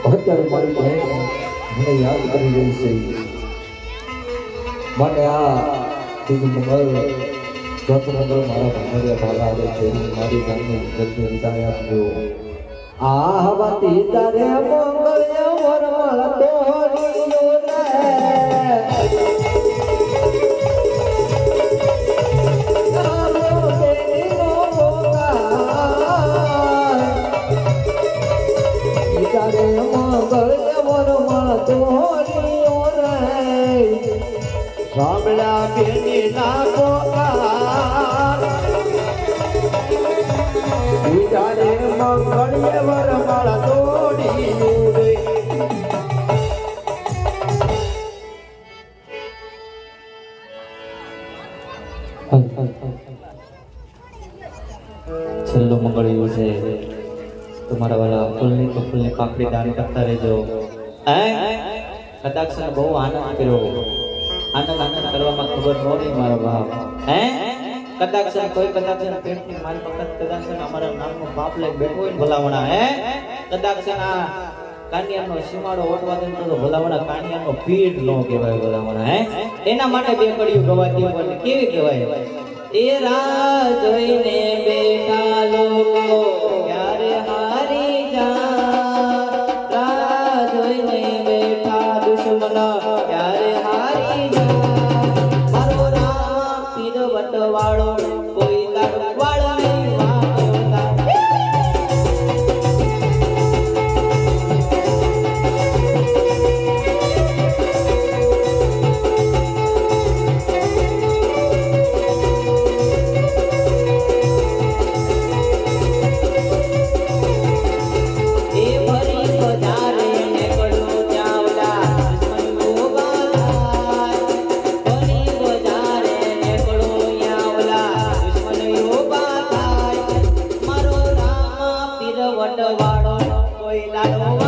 અત્યારે મારી બહેન મને યાદ કરી રહી છે માટે આ ત્રીજું મંગળ ચોથું મંગળ મારા ભંગડિયા ભાલા આવે છે મારી જાનની જલ્દી વિદાય આપજો આ હવાતી તારે મંગળિયા વરમાળ તોડ્યો રે સાંભળ્યા બેની ના પોકાર વિચારે મંગળીએ વરમાળ તોડ્યું રે છેલ્લું મંગળ્યું છે તમારા વાલા ફૂલની પાકડી દાન કરતા રહેજો કદાચ બહુ આનંદ કર્યો આનંદ કરવામાં ખબર ન રહી મારા બાપ કદાચ કોઈ કદાચ પેટની મારી વખત કદાચ અમારા નામનો બાપ લઈ બેઠો હોય ભલાવણા કદાચ આ કાનિયાનો સીમાડો ઓટવા દે તો ભલાવણા કાનિયાનો પીઠ ન કહેવાય ભલાવણા એના માટે બે કડીઓ ગવાતી હોય કેવી કહેવાય એ રાહ જોઈને બેઠા લોકો ક્યારે હારી જા રાહ જોઈને બેઠા દુશ્મન ક્યારે હારી જા મારો રામ પીર વટવાળો કોઈ લાડવાળો નહીં વાગોતા વટવાળો કોઈ લાડો